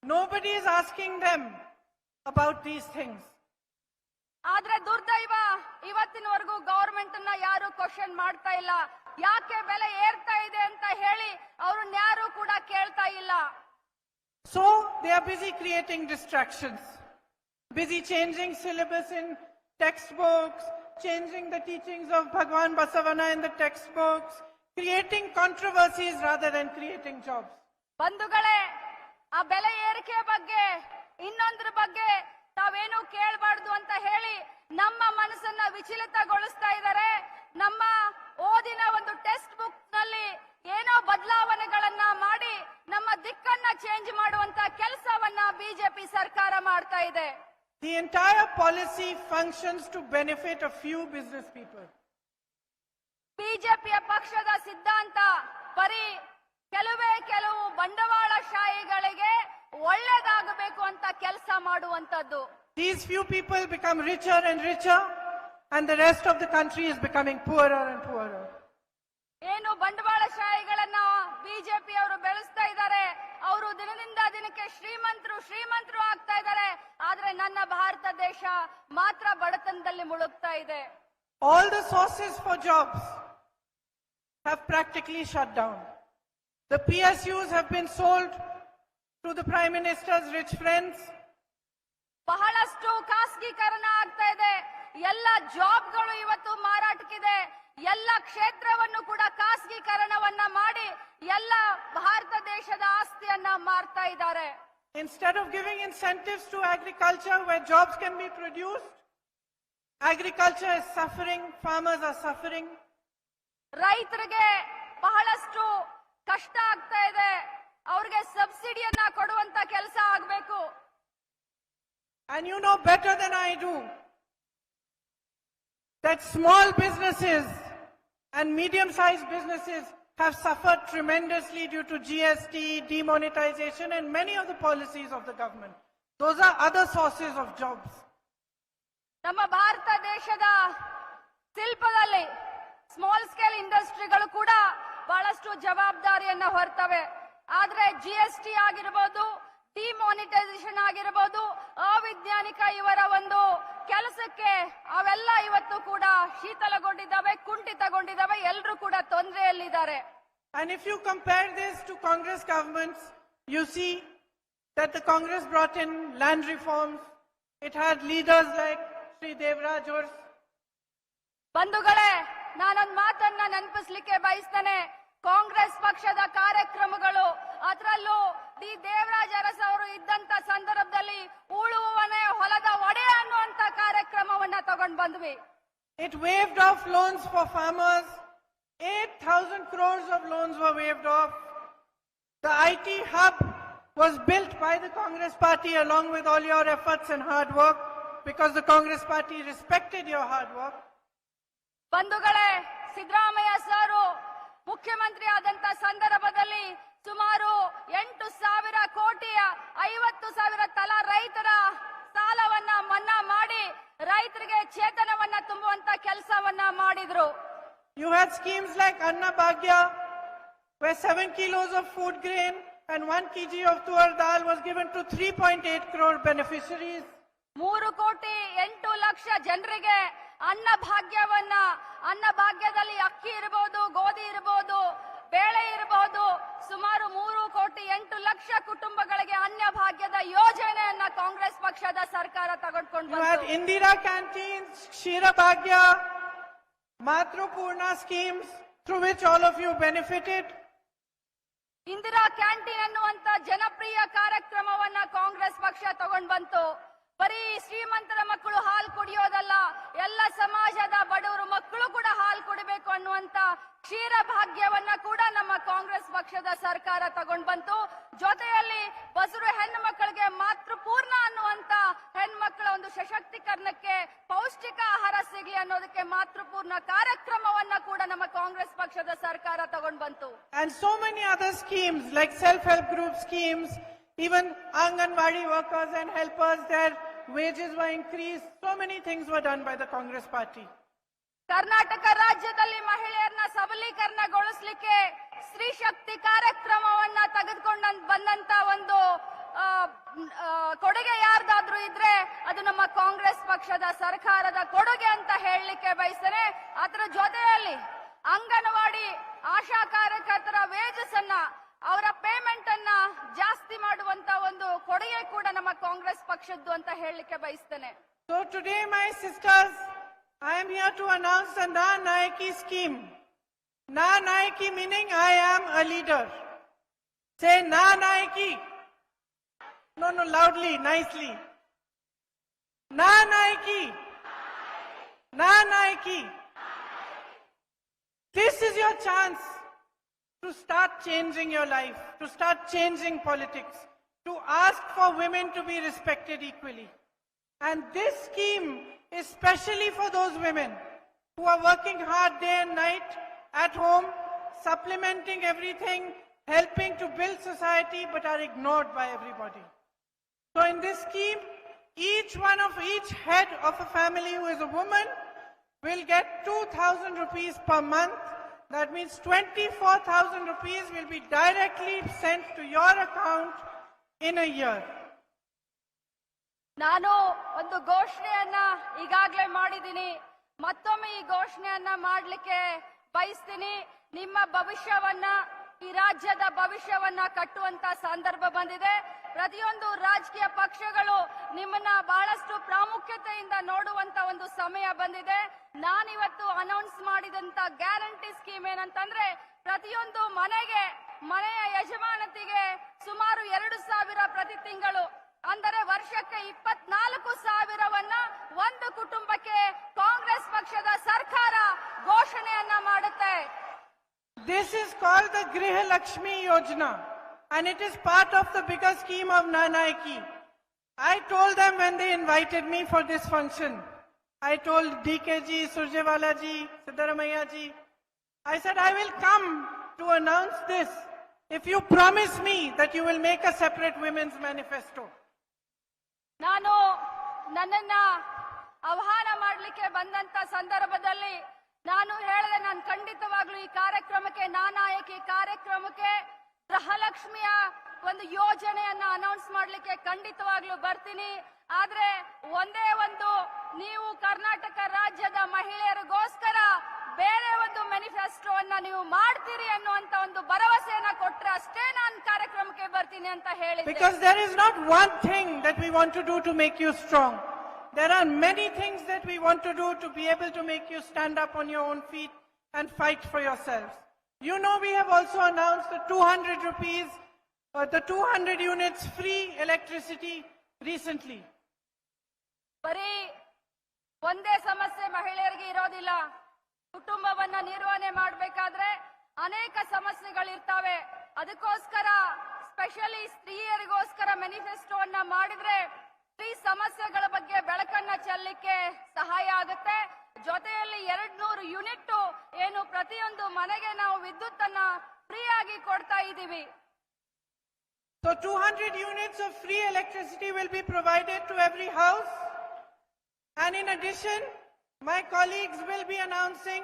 Nobody is asking them about these things. ಆದ್ರೆ ದುರ್ದೈವ, ಇವತ್ತಿನವರೆಗೂ ಗವರ್ಮೆಂಟ್ ಅನ್ನ ಯಾರು ಕ್ವಶನ್ ಮಾಡ್ತಾ ಇಲ್ಲ. ಯಾಕೆ ಬೆಲೆ ಏರ್ತಾ ಇದೆ ಅಂತ ಹೇಳಿ ಅವ್ರನ್ನ ಯಾರು ಕೂಡ ಕೇಳ್ತಾ ಇಲ್ಲ. So they are busy creating distractions, busy changing syllabus in textbooks, changing the teachings of Bhagwan Basavana in the textbooks, creating controversies rather than creating jobs. ಬಂಧುಗಳೇ, ಆ ಬೆಲೆ ಏರಿಕೆ ಬಗ್ಗೆ, ಇನ್ನೊಂದ್ರ ಬಗ್ಗೆ ತಾವೇನು ಕೇಳಬಾರ್ದು ಅಂತ ಹೇಳಿ ನಮ್ಮ ಮನಸ್ಸನ್ನ ವಿಚಲಿತಗೊಳಿಸ್ತಾ ಇದ್ದಾರೆ. ನಮ್ಮ ಓದಿನ ಒಂದು ಟೆಕ್ಸ್ಟ್ ಬುಕ್ ನಲ್ಲಿ ಏನೋ ಬದಲಾವಣೆಗಳನ್ನ ಮಾಡಿ ನಮ್ಮ ದಿಕ್ಕನ್ನ ಚೇಂಜ್ ಮಾಡುವಂತ ಕೆಲಸವನ್ನ ಬಿಜೆಪಿ ಸರ್ಕಾರ ಮಾಡ್ತಾ ಇದೆ. The entire policy functions to benefit a few business people. ಬಿಜೆಪಿಯ ಪಕ್ಷದ ಸಿದ್ಧಾಂತ ಬರೀ ಕೆಲವು ಬಂಡವಾಳಶಾಹಿಗಳಿಗೆ ಒಳ್ಳೆದಾಗಬೇಕು ಅಂತ ಕೆಲಸ ಮಾಡುವಂತದ್ದು. These few people become richer and richer and the rest of the country is becoming poorer and poorer. ಏನು ಬಂಡವಾಳಶಾಹಿಗಳನ್ನ ಬಿಜೆಪಿ ಅವರು ಬೆಳೆಸ್ತಾ ಇದ್ದಾರೆ, ಅವರು ದಿನದಿಂದ ದಿನಕ್ಕೆ ಶ್ರೀಮಂತರು ಆಗ್ತಾ ಇದ್ದಾರೆ. ಆದ್ರೆ ನನ್ನ ಭಾರತ ದೇಶ ಮಾತ್ರ ಬಡತನದಲ್ಲಿ ಮುಳುಗ್ತಾ ಇದೆ. All the sources for jobs have practically shut down. The PSUs have been sold to the Prime Minister's rich friends. ಬಹಳಷ್ಟು ಖಾಸಗೀಕರಣ ಆಗ್ತಾ ಇದೆ. ಎಲ್ಲ ಜಾಬ್ಗಳು ಇವತ್ತು ಮಾರಾಟಕ್ಕಿದೆ. ಎಲ್ಲ ಕ್ಷೇತ್ರವನ್ನು ಕೂಡ ಖಾಸಗೀಕರಣವನ್ನ ಮಾಡಿ ಎಲ್ಲ ಭಾರತ ದೇಶದ ಆಸ್ತಿಯನ್ನ ಮಾರ್ತಾ ಇದ್ದಾರೆ. Instead of giving incentives to agriculture where jobs can be produced, agriculture is suffering, farmers are suffering. ರೈತರಿಗೆ ಬಹಳಷ್ಟು ಕಷ್ಟ ಆಗ್ತಾ ಇದೆ. ಅವ್ರಿಗೆ ಸಬ್ಸಿಡಿಯನ್ನ ಕೊಡುವಂತ ಕೆಲಸ ಆಗಬೇಕು. And you know better than I do that small businesses and medium-sized businesses have suffered tremendously due to GST, demonetization and many of the policies of the government. Those are other sources of jobs. ನಮ್ಮ ಭಾರತ ದೇಶದ ಶಿಲ್ಪದಲ್ಲಿ small scale ಇಂಡಸ್ಟ್ರಿಗಳು ಕೂಡ ಬಹಳಷ್ಟು ಜವಾಬ್ದಾರಿಯನ್ನ ಹೊರ್ತವೆ. ಆದ್ರೆ GST ಆಗಿರಬಹುದು, demonetisation ಆಗಿರಬಹುದು, ಅವೈಜ್ಞಾನಿಕ ಇವರ ಒಂದು ಕೆಲಸಕ್ಕೆ ಅವೆಲ್ಲ ಇವತ್ತು ಇವತ್ತು ಕೂಡ ಶೀತಲಗೊಂಡಿದ್ದಾವೆ, ಕುಂಠಿತಗೊಂಡಿದ್ದಾವೆ, ಎಲ್ಲರೂ ಕೂಡ ತೊಂದರೆಯಲ್ಲಿದ್ದಾರೆ. And if you compare this to Congress governments, you see that the Congress brought in land reforms. It had leaders like Sri Devraj Urs. ಬಂಧುಗಳೇ, ನಾನೊಂದು ಮಾತನ್ನ ನೆನಪಿಸ್ಲಿಕ್ಕೆ ಬಯಸ್ತೇನೆ. ಕಾಂಗ್ರೆಸ್ ಪಕ್ಷದ ಕಾರ್ಯಕ್ರಮಗಳು, ಅದರಲ್ಲೂ ಡಿ ದೇವರಾಜ್ ಅರಸ್ ಅವರು ಇದ್ದಂತ ಸಂದರ್ಭದಲ್ಲಿ ಉಳುವವನೇ ಹೊಲದ ಒಡೆಯ ಅನ್ನುವಂತ ಕಾರ್ಯಕ್ರಮವನ್ನ ತಗೊಂಡು ಬಂದ್ವಿ. It waived off loans for farmers. 8,000 crores of loans were waived off. The IT hub was built by the Congress party along with all your efforts and hard work, because the Congress party respected your hard work. ಬಂಧುಗಳೇ, ಸಿದ್ದರಾಮಯ್ಯ ಸಾರು ಮುಖ್ಯಮಂತ್ರಿ ಆದಂತ ಸಂದರ್ಭದಲ್ಲಿ ಸುಮಾರು 8,000 ಕೋಟಿಯ 50,000 ತಲಾ ರೈತರ ಸಾಲವನ್ನ ಮನ್ನಾ ಮಾಡಿ ರೈತರಿಗೆ ಚೇತನವನ್ನ ತುಂಬುವಂತ ಕೆಲಸವನ್ನ ಮಾಡಿದ್ರು. You had schemes like Anna Bhagya, where 7 kilos of food grain and 1 kg of tuar dal was given to 3.8 crore beneficiaries. 3,08,00,000 ಜನರಿಗೆ ಅನ್ನ ಭಾಗ್ಯದಲ್ಲಿ ಅಕ್ಕಿ ಇರಬಹುದು, ಗೋಧಿ ಇರಬಹುದು, ಬೇಳೆ ಇರಬಹುದು, ಸುಮಾರು 3,08,00,000 ಕುಟುಂಬಗಳಿಗೆ ಅನ್ನ ಭಾಗ್ಯದ ಯೋಜನೆಯನ್ನ ಕಾಂಗ್ರೆಸ್ ಪಕ್ಷದ ಸರ್ಕಾರ ತಗೊಂಡ್ಕೊಂಡು You had Indira canteens, Kshira Bhagya, Matrupurna schemes through which all of you benefited. Indira canteen ಅನ್ನುವಂತ ಜನಪ್ರಿಯ ಕಾರ್ಯಕ್ರಮವನ್ನ ಕಾಂಗ್ರೆಸ್ ಪಕ್ಷ ತಗೊಂಡ್ ಬಂತು. ಬರೀ ಶ್ರೀಮಂತರ ಮಕ್ಕಳು ಹಾಲು ಕುಡಿಯೋದಲ್ಲ, ಎಲ್ಲ ಸಮಾಜದ ಬಡವರು ಮಕ್ಕಳು ಕೂಡ ಹಾಲು ಕುಡಿಬೇಕು ಅನ್ನುವಂತ ಕ್ಷೀರ ಭಾಗ್ಯವನ್ನ ಕೂಡ ನಮ್ಮ ಕಾಂಗ್ರೆಸ್ ಪಕ್ಷದ ಸರ್ಕಾರ ತಗೊಂಡ್ ಬಂತು. ಜೊತೆಯಲ್ಲಿ ಬಸರು ಹೆಣ್ಣು ಮಕ್ಕಳಿಗೆ ಮಾತೃಪೂರ್ಣ ಅನ್ನುವಂತ ಹೆಣ್ಮಕ್ಳ ಒಂದು ಸಶಕ್ತೀಕರಣಕ್ಕೆ ಪೌಷ್ಟಿಕ ಆಹಾರ ಸಿಗಲಿ ಅನ್ನೋದಕ್ಕೆ ಮಾತೃಪೂರ್ಣ ಕಾರ್ಯಕ್ರಮವನ್ನ ಕೂಡ ನಮ್ಮ ಕಾಂಗ್ರೆಸ್ ಪಕ್ಷದ ಸರ್ಕಾರ ತಗೊಂಡ್ ಬಂತು. And so many other schemes like self-help group schemes, even Anganwadi workers and helpers, their wages were increased. So many things were done by the Congress party. Karnataka ರಾಜ್ಯದಲ್ಲಿ ಮಹಿಳೆಯರನ್ನ ಸಬಲೀಕರಣಗೊಳಿಸಲಿಕ್ಕೆ ಸ್ತ್ರೀ ಶಕ್ತಿ ಕಾರ್ಯಕ್ರಮವನ್ನ ತೆಗೆದುಕೊಂಡು ಬಂದಂತ ಒಂದು ಕೊಡುಗೆ ಯಾರ್ದಾದ್ರೂ ಇದ್ರೆ ಅದು ನಮ್ಮ ಕಾಂಗ್ರೆಸ್ ಪಕ್ಷದ ಸರ್ಕಾರದ ಕೊಡುಗೆ ಅಂತ ಹೇಳಲಿಕ್ಕೆ ಬಯಸ್ತೇನೆ. ಅದರ ಜೊತೆಯಲ್ಲಿ ಅಂಗನವಾಡಿ ಆಶಾ ಕಾರ್ಯಕರ್ತರ ವೇಜಸ್ ಅನ್ನ, ಅವರ ಪೇಮೆಂಟ್ ಅನ್ನ ಜಾಸ್ತಿ ಮಾಡುವಂತ ಒಂದು ಕೊಡುಗೆ ಕೂಡ ನಮ್ಮ ಕಾಂಗ್ರೆಸ್ ಪಕ್ಷದ್ದು ಅಂತ ಹೇಳಲಿಕ್ಕೆ ಬಯಸ್ತೇನೆ. So today, my sisters, I am here to announce the Na Nayaki scheme. Na Nayaki meaning I am a leader. Say Na Nayaki. No, loudly, nicely. Na Nayaki. Na Nayaki. This is your chance to start changing your life, to start changing politics, to ask for women to be respected equally. And this scheme is specially for those women who are working hard day and night at home, supplementing everything, helping to build society, but are ignored by everybody. So in this scheme, each head of a family who is a woman will get 2,000 rupees per month. That means 24,000 rupees will be directly sent to your account in a year. ನಾನು ಒಂದು ಘೋಷಣೆಯನ್ನ ಈಗಾಗಲೇ ಮಾಡಿದ್ದೀನಿ, ಮತ್ತೊಮ್ಮೆ ಈ ಘೋಷಣೆಯನ್ನ ಮಾಡಲಿಕ್ಕೆ ಬಯಸ್ತೀನಿ. ನಿಮ್ಮ ಭವಿಷ್ಯವನ್ನ, ಈ ರಾಜ್ಯದ ಭವಿಷ್ಯವನ್ನ ಕಟ್ಟುವಂತ ಸಂದರ್ಭ ಬಂದಿದೆ. ಪ್ರತಿಯೊಂದು ರಾಜಕೀಯ ಪಕ್ಷಗಳು ನಿಮ್ಮನ್ನ ಬಹಳಷ್ಟು ಪ್ರಾಮುಖ್ಯತೆಯಿಂದ ನೋಡುವಂತ ಒಂದು ಸಮಯ ಬಂದಿದೆ. ನಾನಿವತ್ತು ಅನೌನ್ಸ್ ಮಾಡಿದಂತ ಗ್ಯಾರಂಟಿ ಸ್ಕೀಮ್ ಏನಂತಂದ್ರೆ, ಪ್ರತಿಯೊಂದು ಮನೆಯ ಯಜಮಾನತಿಗೆ ಸುಮಾರು 2,000 ಪ್ರತಿ ತಿಂಗಳು, ಅಂದರೆ ವರ್ಷಕ್ಕೆ 24,000ವನ್ನ ಒಂದು ಕುಟುಂಬಕ್ಕೆ ಕಾಂಗ್ರೆಸ್ ಪಕ್ಷದ ಸರ್ಕಾರ ಘೋಷಣೆಯನ್ನ ಮಾಡುತ್ತೆ. This is called the Griha Lakshmi Yojana, and it is part of the bigger scheme of Na Nayaki. I told them when they invited me for this function, I told DKG, Surjewala ji, Siddaramaiah ji, I said I will come to announce this if you promise me that you will make a separate women's manifesto. ನಾನು ನನ್ನನ್ನ ಆಹ್ವಾನ ಮಾಡಲಿಕ್ಕೆ ಬಂದಂತ ಸಂದರ್ಭದಲ್ಲಿ ನಾನು ಹೇಳಿದೆ, ನಾನು ಖಂಡಿತವಾಗ್ಲೂ ಈ ಕಾರ್ಯಕ್ರಮಕ್ಕೆ, ನಾನಾಯಕಿ ಕಾರ್ಯಕ್ರಮಕ್ಕೆ ಗೃಹಲಕ್ಷ್ಮಿಯ ಒಂದು ಯೋಜನೆಯನ್ನ ಅನೌನ್ಸ್ ಮಾಡ್ಲಿಕ್ಕೆ ಖಂಡಿತವಾಗ್ಲೂ ಬರ್ತೀನಿ. ಆದ್ರೆ ಒಂದೇ ಒಂದು, ನೀವು ಕರ್ನಾಟಕ ರಾಜ್ಯದ ಮಹಿಳೆಯರಿಗೋಸ್ಕರ ಬೇರೆ ಒಂದು ಮ್ಯಾನಿಫೆಸ್ಟೋವನ್ನ ನೀವು ಮಾಡ್ತೀರಿ ಅನ್ನುವಂತ ಒಂದು ಭರವಸೆಯನ್ನ ಕೊಟ್ರೆ ಅಷ್ಟೇ ನಾನು ಕಾರ್ಯಕ್ರಮಕ್ಕೆ ಬರ್ತೀನಿ ಅಂತ ಹೇಳಿದ್ದೆ. Because there is not one thing that we want to do to make you strong. There are many things that we want to do to be able to make you stand up on your own feet and fight for yourselves. You know, we have also announced the 200 rupees, the 200 units free electricity recently. ಬರೀ ಒಂದೇ ಸಮಸ್ಯೆ ಮಹಿಳೆಯರಿಗೆ ಇರೋದಿಲ್ಲ. ಕುಟುಂಬವನ್ನ ನಿರ್ವಹಣೆ ಮಾಡಬೇಕಾದ್ರೆ ಅನೇಕ ಸಮಸ್ಯೆಗಳಿರ್ತವೆ. ಅದಕ್ಕೋಸ್ಕರ specially ಸ್ತ್ರೀಯರಿಗೋಸ್ಕರ ಮ್ಯಾನಿಫೆಸ್ಟೋವನ್ನ ಮಾಡಿದ್ರೆ ಸ್ತ್ರೀ ಸಮಸ್ಯೆಗಳ ಬಗ್ಗೆ ಬೆಳಕನ್ನ ಚೆಲ್ಲಲಿಕ್ಕೆ ಸಹಾಯ ಆಗುತ್ತೆ. ಜೊತೆಯಲ್ಲಿ 200 ಯೂನಿಟ್ ಏನು ಪ್ರತಿಯೊಂದು ಮನೆಗೆ ನಾವು ವಿದ್ಯುತ್ ಅನ್ನ ಫ್ರೀ ಆಗಿ ಕೊಡ್ತಾ ಇದ್ದೀವಿ. So 200 units of free electricity will be provided to every house. And in addition, my colleagues will be announcing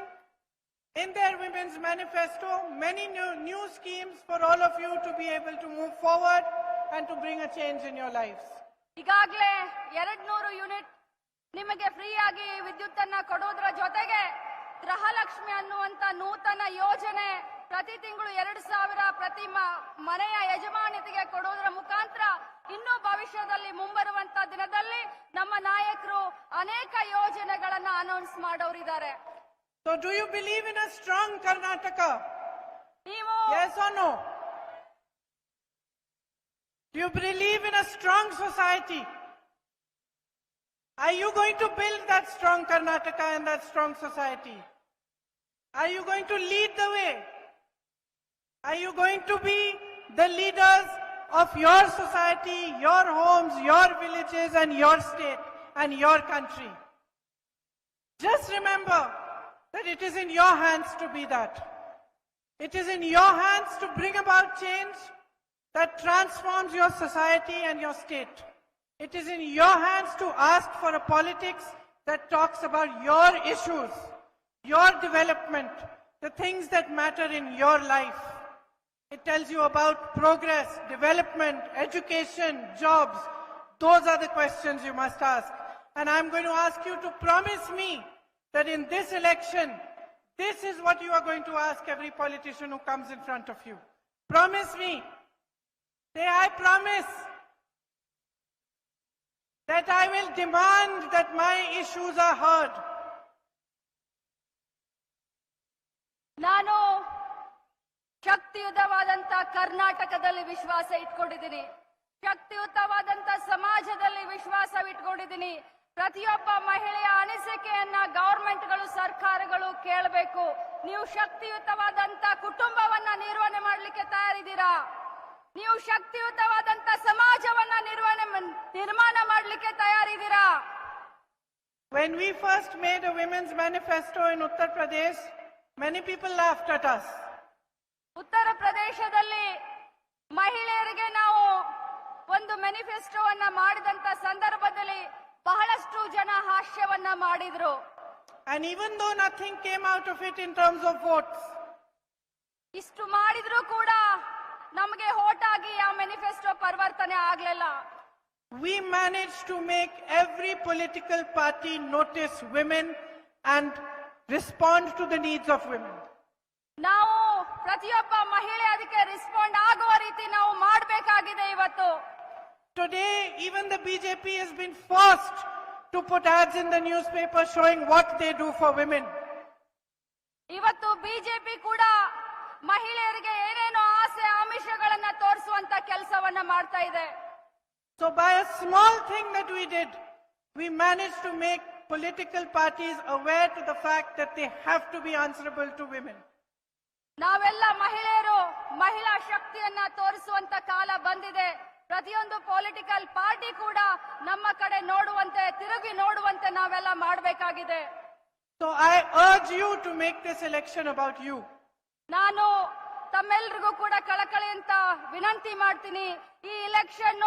in their Women's Manifesto many new schemes for all of you to be able to move forward and to bring a change in your lives. ಈಗಾಗಲೇ 200 unit ನಿಮಗೆ free ಆಗಿ ವಿದ್ಯುತ್ ಅನ್ನ ಕೊಡೋದ್ರ ಜೊತೆಗೆ ಗೃಹಲಕ್ಷ್ಮಿ ಅನ್ನುವಂತ ನೂತನ ಯೋಜನೆ ಪ್ರತಿ ತಿಂಗಳು 2000 ಪ್ರತಿ ಮನೆಯ ಯಜಮಾನಿತಿಗೆ ಕೊಡೋದ್ರ ಮುಖಾಂತರ ಇನ್ನು ಭವಿಷ್ಯದಲ್ಲಿ ಮುಂಬರುವಂತ ದಿನದಲ್ಲಿ ನಮ್ಮ ನಾಯಕರು ಅನೇಕ ಯೋಜನೆಗಳನ್ನ announce ಮಾಡೋರಿದ್ದಾರೆ. So do you believe in a strong Karnataka? ನೀವು Yes or no? Do you believe in a strong society? Are you going to build that strong Karnataka and that strong society? Are you going to lead the way? Are you going to be the leaders of your society, your homes, your villages and your state and your country? Just remember that it is in your hands to be that. It is in your hands to bring about change that transforms your society and your state. It is in your hands to ask for a politics that talks about your issues, your development, the things that matter in your life. It tells you about progress, development, education, jobs. Those are the questions you must ask. And I'm going to ask you to promise me that in this election, this is what you are going to ask every politician who comes in front of you. Promise me. Say, I promise that I will demand that my issues are heard. ನಾನು ಶಕ್ತಿಯುತವಾದಂತ ಕರ್ನಾಟಕದಲ್ಲಿ ವಿಶ್ವಾಸ ಇಟ್ಕೊಂಡಿದ್ದೀನಿ. ಶಕ್ತಿಯುತವಾದಂತ ಸಮಾಜದಲ್ಲಿ ವಿಶ್ವಾಸ ಇಟ್ಕೊಂಡಿದ್ದೀನಿ. ಪ್ರತಿಯೊಬ್ಬ ಮಹಿಳೆಯ ಅನಿಸಿಕೆಯನ್ನ ಗವರ್ಮೆಂಟ್ಗಳು ಸರ್ಕಾರಗಳು ಕೇಳಬೇಕು. ನೀವು ಶಕ್ತಿಯುತವಾದಂತ ಕುಟುಂಬವನ್ನ ನಿರ್ವಹಣೆ ಮಾಡಲಿಕ್ಕೆ ತಯಾರಿದ್ದೀರಾ? ನೀವು ಶಕ್ತಿಯುತವಾದಂತ ಸಮಾಜವನ್ನ ನಿರ್ಮಾಣ ಮಾಡಲಿಕ್ಕೆ ತಯಾರಿದ್ದೀರಾ? When we first made a women's manifesto in Uttar Pradesh, many people laughed at us. ಉತ್ತರ ಪ್ರದೇಶದಲ್ಲಿ ಮಹಿಳೆಯರಿಗೆ ನಾವು ಒಂದು ಮ್ಯಾನಿಫೆಸ್ಟೋವನ್ನ ಮಾಡಿದಂತ ಸಂದರ್ಭದಲ್ಲಿ ಬಹಳಷ್ಟು ಜನ ಹಾಸ್ಯವನ್ನ ಮಾಡಿದ್ರು. And even though nothing came out of it in terms of votes, ಇಷ್ಟು ಮಾಡಿದ್ರು ಕೂಡ ನಮಗೆ ವೋಟ್ ಆಗಿ ಆ ಮ್ಯಾನಿಫೆಸ್ಟೋ ಪರಿವರ್ತನೆ ಆಗ್ಲಿಲ್ಲ. we managed to make every political party notice women and respond to the needs of women. ನಾವು ಪ್ರತಿಯೊಬ್ಬ ಮಹಿಳೆ ಅದಕ್ಕೆ ರೆಸ್ಪಾಂಡ್ ಆಗುವ ರೀತಿ ನಾವು ಮಾಡಬೇಕಾಗಿದೆ. ಇವತ್ತು Today, even the BJP has been forced to put ads in the newspaper showing what they do for women. ಇವತ್ತು ಬಿಜೆಪಿ ಕೂಡ ಮಹಿಳೆಯರಿಗೆ ಏನೇನೋ ಆಸೆ ಆಮಿಷಗಳನ್ನ ತೋರಿಸುವಂತ ಕೆಲಸವನ್ನ ಮಾಡ್ತಾ ಇದೆ. So by a small thing that we did, we managed to make political parties aware to the fact that they have to be answerable to women. ನಾವೆಲ್ಲ ಮಹಿಳೆಯರು ಮಹಿಳಾ ಶಕ್ತಿಯನ್ನ ತೋರಿಸುವಂತ ಕಾಲ ಬಂದಿದೆ. ಪ್ರತಿಯೊಂದು ಪೊಲಿಟಿಕಲ್ ಪಾರ್ಟಿ ಕೂಡ ನಮ್ಮ ಕಡೆ ನೋಡುವಂತೆ ತಿರುಗಿ ನೋಡುವಂತೆ ನಾವೆಲ್ಲ ಮಾಡಬೇಕಾಗಿದೆ. So I urge you to make this election about you. ನಾನು ತಮ್ಮೆಲ್ಲರಿಗೂ ಕೂಡ ಕಳಕಳಿ ಅಂತ ವಿನಂತಿ ಮಾಡ್ತೀನಿ. ಈ ಎಲೆಕ್ಷನ್